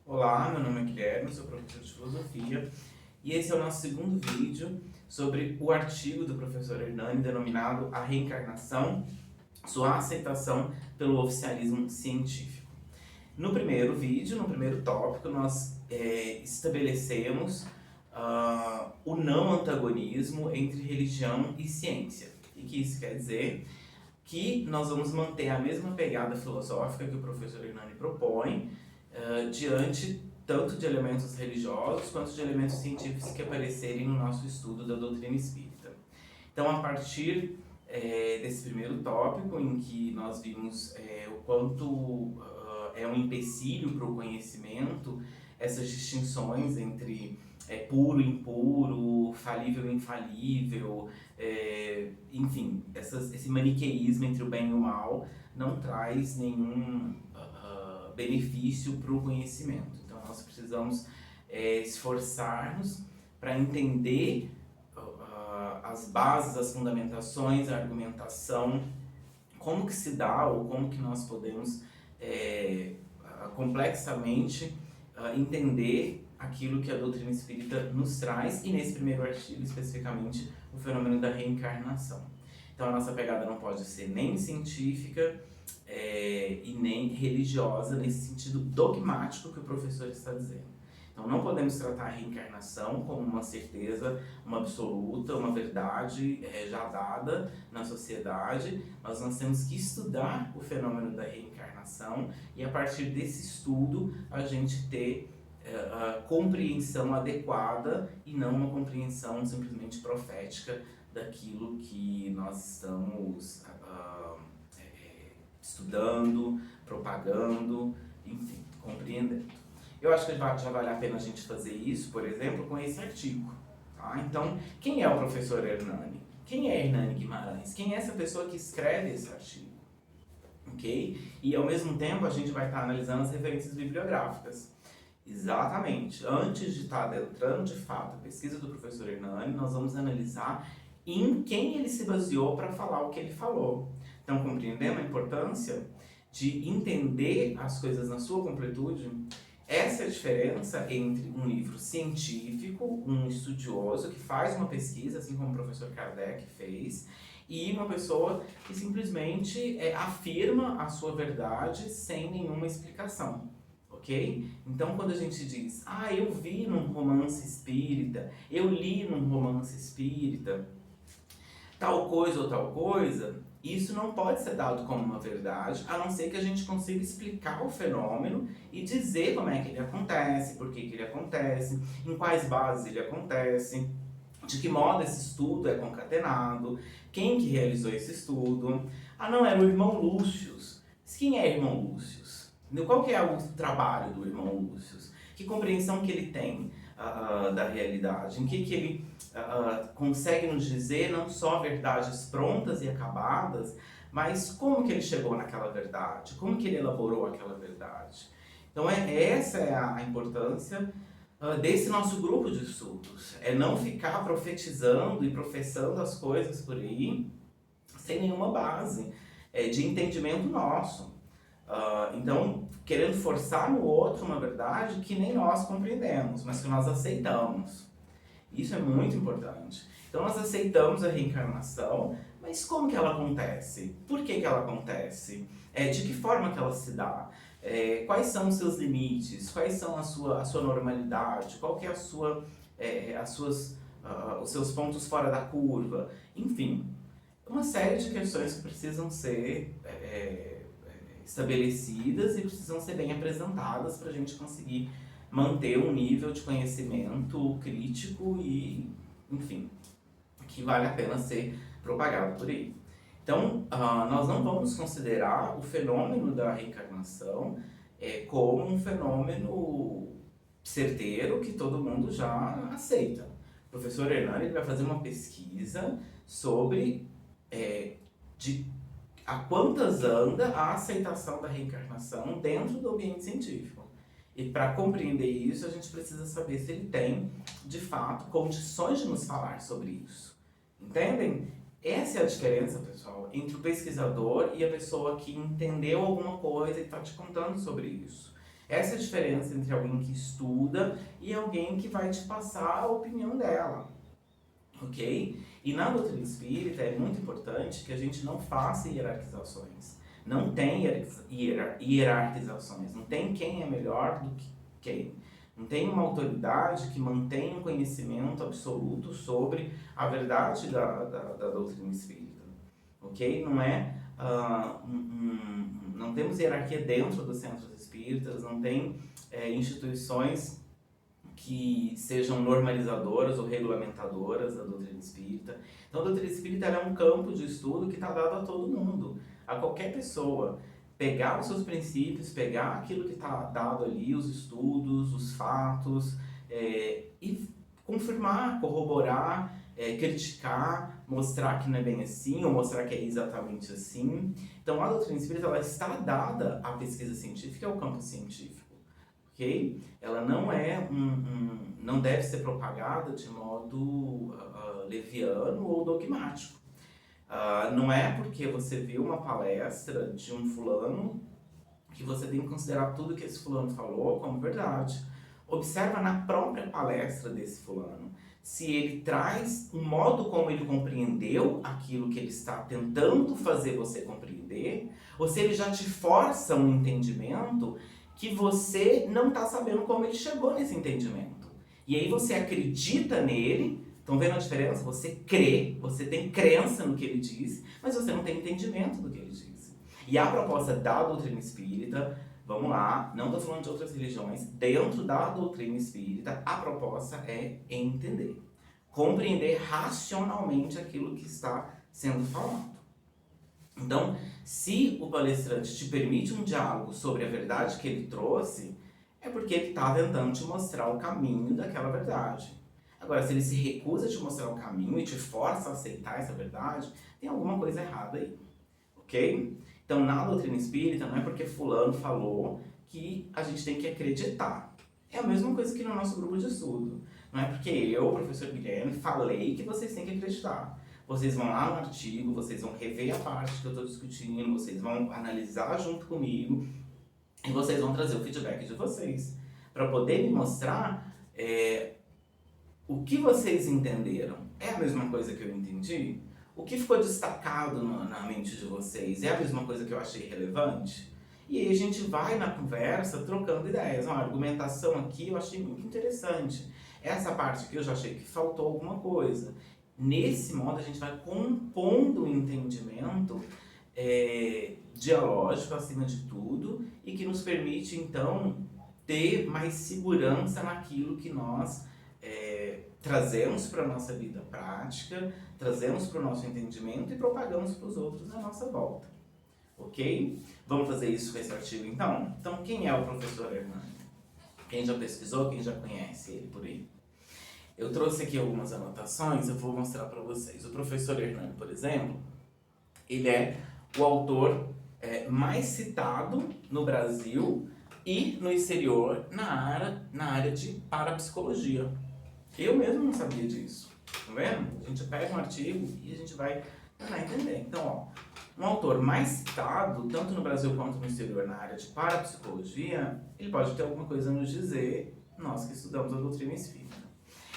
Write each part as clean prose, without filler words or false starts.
Olá, meu nome é Guilherme, sou professor de filosofia e esse é o nosso segundo vídeo sobre o artigo do professor Hernani denominado A Reencarnação, Sua Aceitação pelo Oficialismo Científico. No primeiro vídeo, no primeiro tópico, nós estabelecemos o não antagonismo entre religião e ciência. E que isso quer dizer que nós vamos manter a mesma pegada filosófica que o professor Hernani propõe, diante tanto de elementos religiosos quanto de elementos científicos que aparecerem no nosso estudo da doutrina espírita. Então, a partir desse primeiro tópico, em que nós vimos o quanto é um empecilho para o conhecimento, essas distinções entre puro e impuro, falível e infalível, enfim, esse maniqueísmo entre o bem e o mal não traz nenhum benefício para o conhecimento. Então, nós precisamos esforçar-nos para entender as bases, as fundamentações, a argumentação, como que se dá ou como que nós podemos complexamente entender aquilo que a doutrina espírita nos traz, e nesse primeiro artigo especificamente o fenômeno da reencarnação. Então a nossa pegada não pode ser nem científica e nem religiosa nesse sentido dogmático que o professor está dizendo. Então não podemos tratar a reencarnação como uma certeza, uma absoluta, uma verdade já dada na sociedade, mas nós temos que estudar o fenômeno da reencarnação e a partir desse estudo a gente ter a compreensão adequada e não uma compreensão simplesmente profética daquilo que nós estamos estudando, propagando, enfim, compreendendo. Eu acho que já vale a pena a gente fazer isso, por exemplo, com esse artigo. Tá? Então, quem é o professor Hernani? Quem é Hernani Guimarães? Quem é essa pessoa que escreve esse artigo? Ok? E ao mesmo tempo a gente vai estar analisando as referências bibliográficas. Exatamente. Antes de estar adentrando de fato a pesquisa do professor Hernani, nós vamos analisar em quem ele se baseou para falar o que ele falou. Então, compreendendo a importância de entender as coisas na sua completude, essa é a diferença entre um livro científico, um estudioso que faz uma pesquisa, assim como o professor Kardec fez, e uma pessoa que simplesmente afirma a sua verdade sem nenhuma explicação. Ok? Então, quando a gente diz, eu vi num romance espírita, eu li num romance espírita, tal coisa ou tal coisa, isso não pode ser dado como uma verdade, a não ser que a gente consiga explicar o fenômeno e dizer como é que ele acontece, por que ele acontece, em quais bases ele acontece, de que modo esse estudo é concatenado, quem que realizou esse estudo. Não, era o irmão Lúcius. Mas quem é irmão Lúcius? Qual que é o trabalho do irmão Lúcius? Que compreensão que ele tem da realidade? Em que ele consegue nos dizer não só verdades prontas e acabadas, mas como que ele chegou naquela verdade? Como que ele elaborou aquela verdade? Então essa é a importância desse nosso grupo de estudos. É não ficar profetizando e professando as coisas por aí sem nenhuma base de entendimento nosso. Então, querendo forçar no outro uma verdade que nem nós compreendemos, mas que nós aceitamos. Isso é muito importante. Então, nós aceitamos a reencarnação, mas como que ela acontece? Por que ela acontece? De que forma que ela se dá? Quais são os seus limites? Quais são a sua normalidade? Qual que é os seus pontos fora da curva? Enfim, uma série de questões que precisam ser estabelecidas e precisam ser bem apresentadas para a gente conseguir manter um nível de conhecimento crítico e, enfim, que vale a pena ser propagado por aí. Então, nós não vamos considerar o fenômeno da reencarnação como um fenômeno certeiro que todo mundo já aceita. O professor Hernani vai fazer uma pesquisa sobre a quantas anda a aceitação da reencarnação dentro do ambiente científico. E para compreender isso, a gente precisa saber se ele tem, de fato, condições de nos falar sobre isso. Entendem? Essa é a diferença, pessoal, entre o pesquisador e a pessoa que entendeu alguma coisa e está te contando sobre isso. Essa é a diferença entre alguém que estuda e alguém que vai te passar a opinião dela, ok? E na doutrina espírita é muito importante que a gente não faça hierarquizações. Não tem hierarquizações, não tem quem é melhor do que quem. Não tem uma autoridade que mantém um conhecimento absoluto sobre a verdade da doutrina espírita, ok? Não é, não temos hierarquia dentro dos centros espíritas, não tem instituições que sejam normalizadoras ou regulamentadoras da doutrina espírita. Então a doutrina espírita é um campo de estudo que está dado a todo mundo, a qualquer pessoa. Pegar os seus princípios, pegar aquilo que está dado ali, os estudos, os fatos, e confirmar, corroborar, criticar, mostrar que não é bem assim, ou mostrar que é exatamente assim. Então a doutrina espírita ela está dada à pesquisa científica e ao campo científico. Okay? Ela não é não deve ser propagada de modo leviano ou dogmático. Não é porque você viu uma palestra de um fulano que você tem que considerar tudo que esse fulano falou como verdade. Observa na própria palestra desse fulano se ele traz um modo como ele compreendeu aquilo que ele está tentando fazer você compreender, ou se ele já te força um entendimento que você não está sabendo como ele chegou nesse entendimento. E aí você acredita nele, estão vendo a diferença? Você crê, você tem crença no que ele disse, mas você não tem entendimento do que ele disse. E a proposta da doutrina espírita, vamos lá, não estou falando de outras religiões, dentro da doutrina espírita, a proposta é entender. Compreender racionalmente aquilo que está sendo falado. Então, se o palestrante te permite um diálogo sobre a verdade que ele trouxe, é porque ele está tentando te mostrar o caminho daquela verdade. Agora, se ele se recusa a te mostrar o caminho e te força a aceitar essa verdade, tem alguma coisa errada aí, ok? Então, na doutrina espírita, não é porque fulano falou que a gente tem que acreditar. É a mesma coisa que no nosso grupo de estudo. Não é porque eu, professor Guilherme, falei que vocês têm que acreditar. Vocês vão lá no artigo, vocês vão rever a parte que eu estou discutindo, vocês vão analisar junto comigo e vocês vão trazer o feedback de vocês para poder me mostrar o que vocês entenderam. É a mesma coisa que eu entendi? O que ficou destacado na mente de vocês é a mesma coisa que eu achei relevante? E aí a gente vai na conversa trocando ideias. A argumentação aqui eu achei muito interessante. Essa parte aqui eu já achei que faltou alguma coisa. Nesse modo, a gente vai compondo o entendimento dialógico, acima de tudo, e que nos permite, então, ter mais segurança naquilo que nós trazemos para a nossa vida prática, trazemos para o nosso entendimento e propagamos para os outros na nossa volta. Ok? Vamos fazer isso com esse artigo, então? Então, quem é o professor Hernani? Quem já pesquisou, quem já conhece ele por aí? Eu trouxe aqui algumas anotações, eu vou mostrar para vocês. O professor Hernani, por exemplo, ele é o autor mais citado no Brasil e no exterior na área de parapsicologia. Eu mesmo não sabia disso, tá vendo? A gente pega um artigo e a gente vai tentar entender. Então, ó, um autor mais citado, tanto no Brasil quanto no exterior, na área de parapsicologia, ele pode ter alguma coisa a nos dizer, nós que estudamos a doutrina espírita.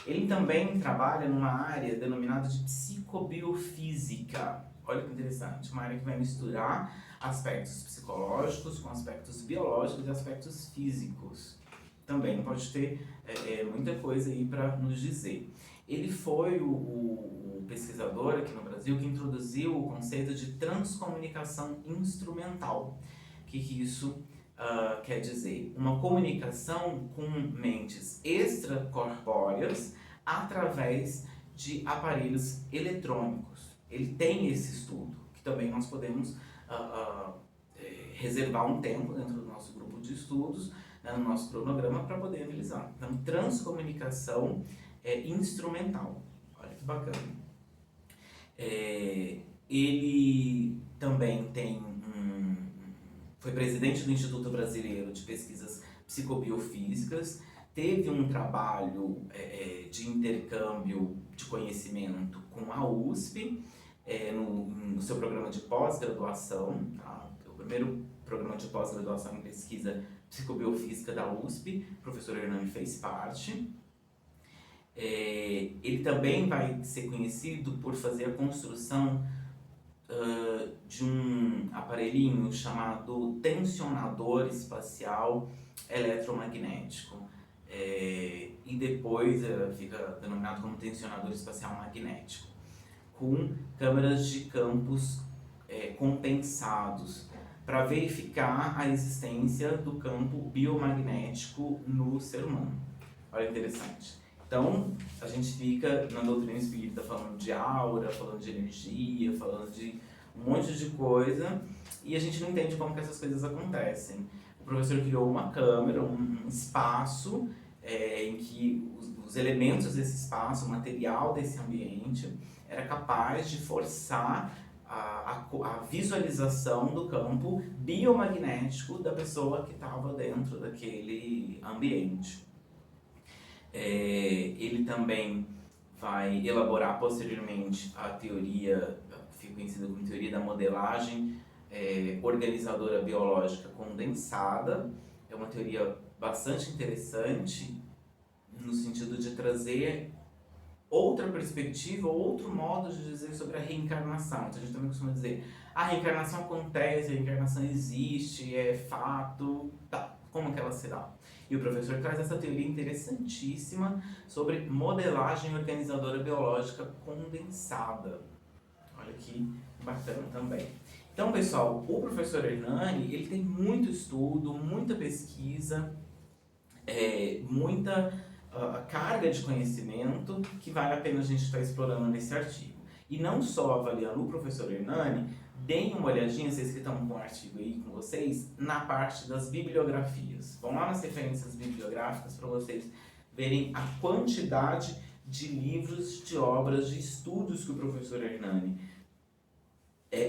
Ele também trabalha numa área denominada de psicobiofísica. Olha que interessante, uma área que vai misturar aspectos psicológicos com aspectos biológicos e aspectos físicos. Também pode ter muita coisa aí para nos dizer. Ele foi o pesquisador aqui no Brasil que introduziu o conceito de transcomunicação instrumental. O que isso quer dizer? Uma comunicação com mentes extracorpóreas através de aparelhos eletrônicos. Ele tem esse estudo, que também nós podemos reservar um tempo dentro do nosso grupo de estudos, no nosso cronograma, para poder analisar. Então, transcomunicação instrumental. Olha que bacana. Ele também foi presidente do Instituto Brasileiro de Pesquisas Psicobiofísicas, teve um trabalho de intercâmbio de conhecimento com a USP, no seu programa de pós-graduação, tá? O primeiro programa de pós-graduação em pesquisa Psicobiofísica da USP, o professor Hernani fez parte. Ele também vai ser conhecido por fazer a construção de um aparelhinho chamado tensionador espacial eletromagnético. E depois fica denominado como tensionador espacial magnético, com câmeras de campos compensados, para verificar a existência do campo biomagnético no ser humano. Olha que interessante. Então, a gente fica na doutrina espírita falando de aura, falando de energia, falando de um monte de coisa, e a gente não entende como que essas coisas acontecem. O professor criou uma câmera, um espaço em que os elementos desse espaço, o material desse ambiente, era capaz de forçar a visualização do campo biomagnético da pessoa que estava dentro daquele ambiente. Ele também vai elaborar posteriormente a teoria, que fica conhecida como teoria da modelagem organizadora biológica condensada. É uma teoria bastante interessante no sentido de trazer outra perspectiva, outro modo de dizer sobre a reencarnação. Então a gente também costuma dizer, a reencarnação acontece, a reencarnação existe, é fato, tá, como que ela se dá? E o professor traz essa teoria interessantíssima sobre modelagem organizadora biológica condensada. Olha que bacana também. Então, pessoal, o professor Hernani, ele tem muito estudo, muita pesquisa, muita carga de conhecimento que vale a pena a gente estar explorando nesse artigo. E não só avaliando o professor Hernani, deem uma olhadinha, vocês que estão com o artigo aí com vocês, na parte das bibliografias. Vão lá nas referências bibliográficas para vocês verem a quantidade de livros, de obras, de estudos que o professor Hernani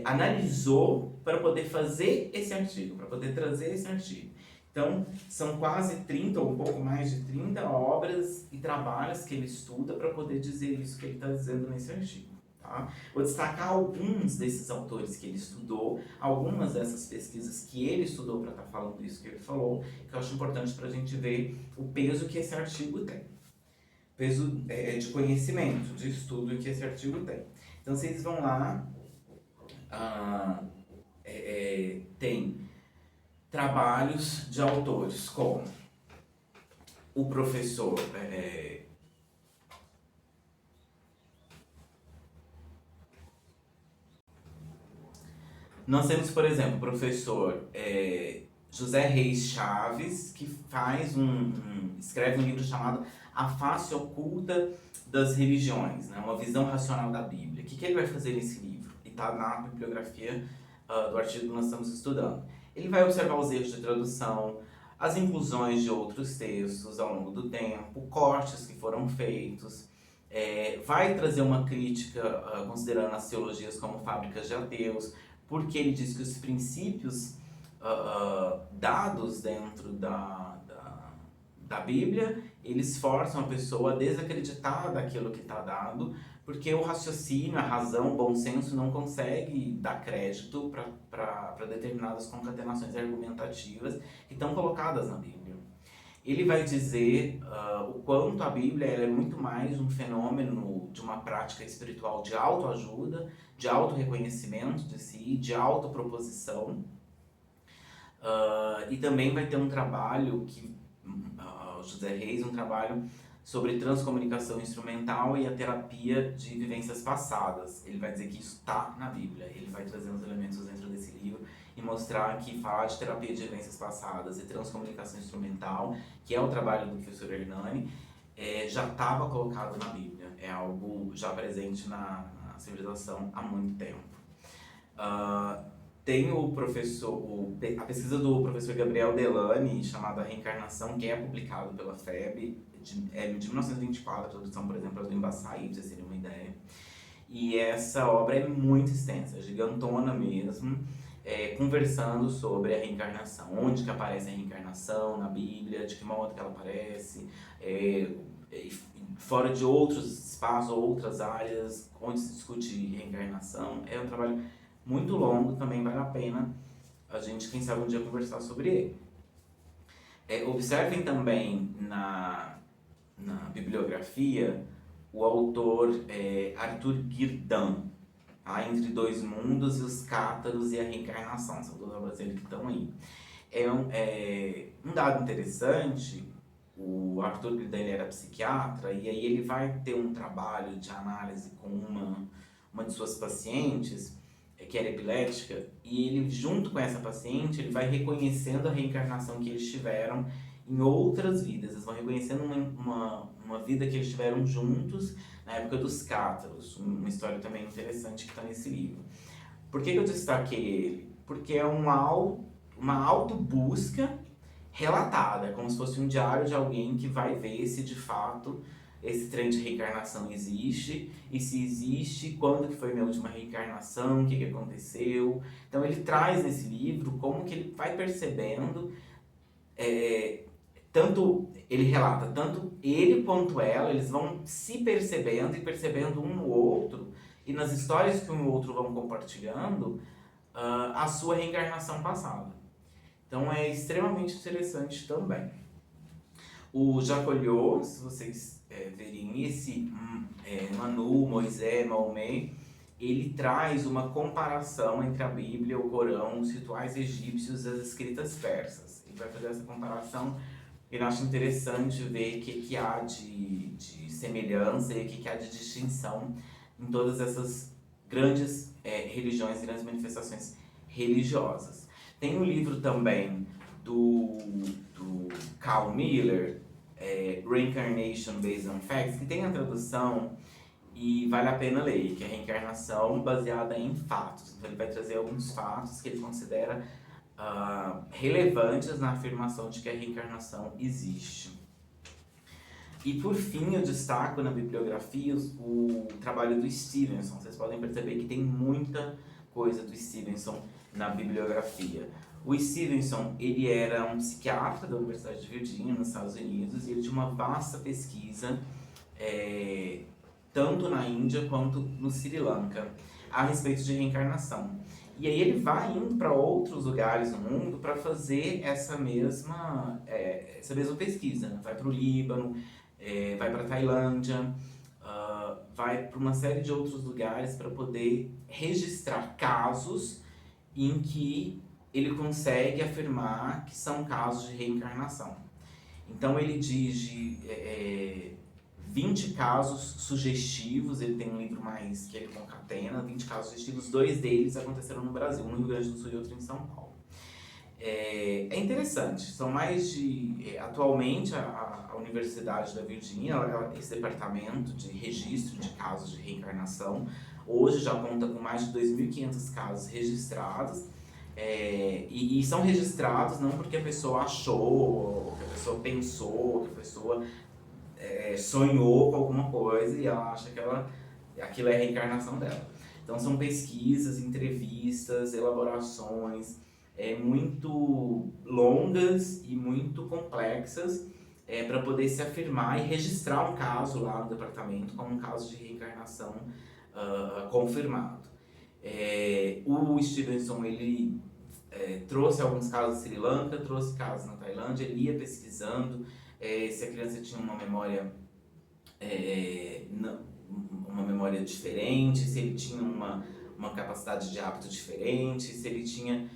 analisou para poder fazer esse artigo, para poder trazer esse artigo. Então, são quase 30 ou um pouco mais de 30 obras e trabalhos que ele estuda para poder dizer isso que ele está dizendo nesse artigo. Tá? Vou destacar alguns desses autores que ele estudou, algumas dessas pesquisas que ele estudou para estar falando isso que ele falou, que eu acho importante para a gente ver o peso que esse artigo tem. Peso de conhecimento, de estudo que esse artigo tem. Então, vocês vão lá, tem trabalhos de autores como o professor nós temos, por exemplo, o professor José Reis Chaves, que faz escreve um livro chamado A Face Oculta das Religiões, né? Uma visão racional da Bíblia. O que ele vai fazer nesse livro? E está na bibliografia do artigo que nós estamos estudando. Ele vai observar os erros de tradução, as inclusões de outros textos ao longo do tempo, cortes que foram feitos, vai trazer uma crítica considerando as teologias como fábricas de ateus, porque ele diz que os princípios dados dentro da Bíblia, eles forçam a pessoa a desacreditar daquilo que está dado, porque o raciocínio, a razão, o bom senso não consegue dar crédito para determinadas concatenações argumentativas que estão colocadas na Bíblia. Ele vai dizer o quanto a Bíblia ela é muito mais um fenômeno de uma prática espiritual de autoajuda, de autorreconhecimento de si, de autoproposição. E também vai ter um trabalho que o José Reis, um trabalho sobre transcomunicação instrumental e a terapia de vivências passadas. Ele vai dizer que isso está na Bíblia. Ele vai trazer uns elementos dentro desse livro e mostrar que falar de terapia de vivências passadas e transcomunicação instrumental, que é o trabalho do professor Hernani, já estava colocado na Bíblia. É algo já presente na civilização há muito tempo. Tem a pesquisa do professor Gabriel Delany, chamada Reencarnação, que é publicado pela FEB, de 1924, a tradução, por exemplo, é do Embaçaí, pra vocês terem uma ideia. E essa obra é muito extensa, gigantona mesmo, conversando sobre a reencarnação, onde que aparece a reencarnação na Bíblia, de que modo que ela aparece, fora de outros espaços, outras áreas onde se discute reencarnação. É um trabalho muito longo, também vale a pena a gente, quem sabe, um dia conversar sobre ele. Observem também na bibliografia o autor Arthur Guirdan, tá? Entre Dois Mundos e os Cátaros e a Reencarnação, são duas obras dele que estão aí. Um dado interessante, o Arthur Guirdan ele era psiquiatra, e aí ele vai ter um trabalho de análise com uma de suas pacientes, que era epilética, e ele, junto com essa paciente, ele vai reconhecendo a reencarnação que eles tiveram em outras vidas. Eles vão reconhecendo uma vida que eles tiveram juntos na época dos cátaros, uma história também interessante que está nesse livro. Por que eu destaquei ele? Porque é uma autobusca relatada, como se fosse um diário de alguém que vai ver se de fato esse trem de reencarnação existe, e se existe, quando que foi minha última reencarnação, o que aconteceu. Então ele traz nesse livro como que ele vai percebendo, ele relata, tanto ele quanto ela, eles vão se percebendo e percebendo um no outro, e nas histórias que um e o outro vão compartilhando, a sua reencarnação passada. Então é extremamente interessante também. O Jacques Oliot, se vocês verem esse Manu, Moisés, Maomé, ele traz uma comparação entre a Bíblia, o Corão, os rituais egípcios e as escritas persas. Ele vai fazer essa comparação. Eu acho interessante ver o que há de semelhança e o que há de distinção em todas essas grandes religiões, grandes manifestações religiosas. Tem um livro também do Carl Miller, Reincarnation Based on Facts, que tem a tradução e vale a pena ler, que é reencarnação baseada em fatos. Então ele vai trazer alguns fatos que ele considera relevantes na afirmação de que a reencarnação existe. E por fim, eu destaco na bibliografia o trabalho do Stevenson. Vocês podem perceber que tem muita coisa do Stevenson na bibliografia. O Stevenson, ele era um psiquiatra da Universidade de Virgínia, nos Estados Unidos, e ele tinha uma vasta pesquisa, tanto na Índia quanto no Sri Lanka, a respeito de reencarnação. E aí ele vai indo para outros lugares no mundo para fazer essa mesma pesquisa, né? Vai para o Líbano, vai para a Tailândia, vai para uma série de outros lugares para poder registrar casos em que ele consegue afirmar que são casos de reencarnação. Então ele diz de 20 casos sugestivos, ele tem um livro mais que ele concatena, 20 casos sugestivos, 2 deles aconteceram no Brasil, um no Rio Grande do Sul e outro em São Paulo. É interessante, são mais de... atualmente a Universidade da Virgínia, esse departamento de registro de casos de reencarnação, hoje já conta com mais de 2.500 casos registrados, e são registrados não porque a pessoa achou, que a pessoa pensou, que a pessoa sonhou com alguma coisa e ela acha que aquilo é a reencarnação dela. Então são pesquisas, entrevistas, elaborações muito longas e muito complexas para poder se afirmar e registrar um caso lá no departamento como um caso de reencarnação confirmado. O Stevenson, ele trouxe alguns casos no Sri Lanka, trouxe casos na Tailândia, ele ia pesquisando se a criança tinha uma memória diferente, se ele tinha uma capacidade de hábito diferente, se ele tinha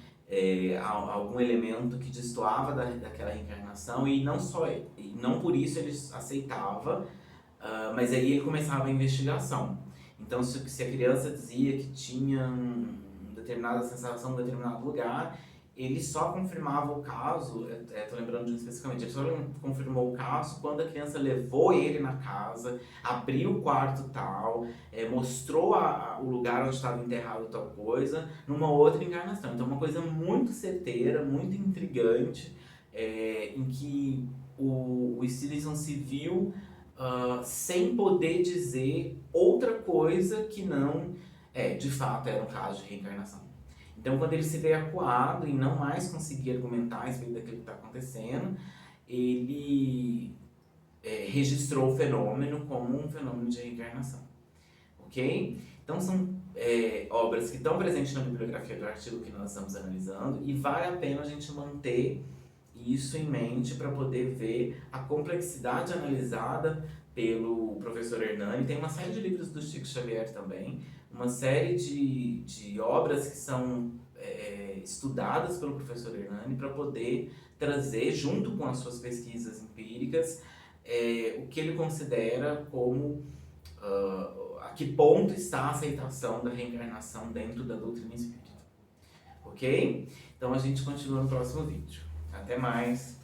algum elemento que destoava daquela reencarnação, e não por isso ele aceitava, mas aí ele começava a investigação. Então se a criança dizia que tinha determinada sensação em um determinado lugar, ele só confirmava o caso, estou lembrando de um especificamente, ele só confirmou o caso quando a criança levou ele na casa, abriu o quarto tal, mostrou o lugar onde estava enterrado tal coisa, numa outra encarnação. Então uma coisa muito certeira, muito intrigante, em que o Stevenson se viu sem poder dizer outra coisa que não, de fato, era um caso de reencarnação. Então, quando ele se vê acuado e não mais conseguia argumentar a respeito daquilo que está acontecendo, ele registrou o fenômeno como um fenômeno de reencarnação. Ok? Então, são obras que estão presentes na bibliografia do artigo que nós estamos analisando, e vale a pena a gente manter isso em mente para poder ver a complexidade analisada pelo professor Hernani. Tem uma série de livros do Chico Xavier também, uma série de obras que são estudadas pelo professor Hernani para poder trazer, junto com as suas pesquisas empíricas, o que ele considera como a que ponto está a aceitação da reencarnação dentro da doutrina espírita. Ok? Então a gente continua no próximo vídeo. Até mais!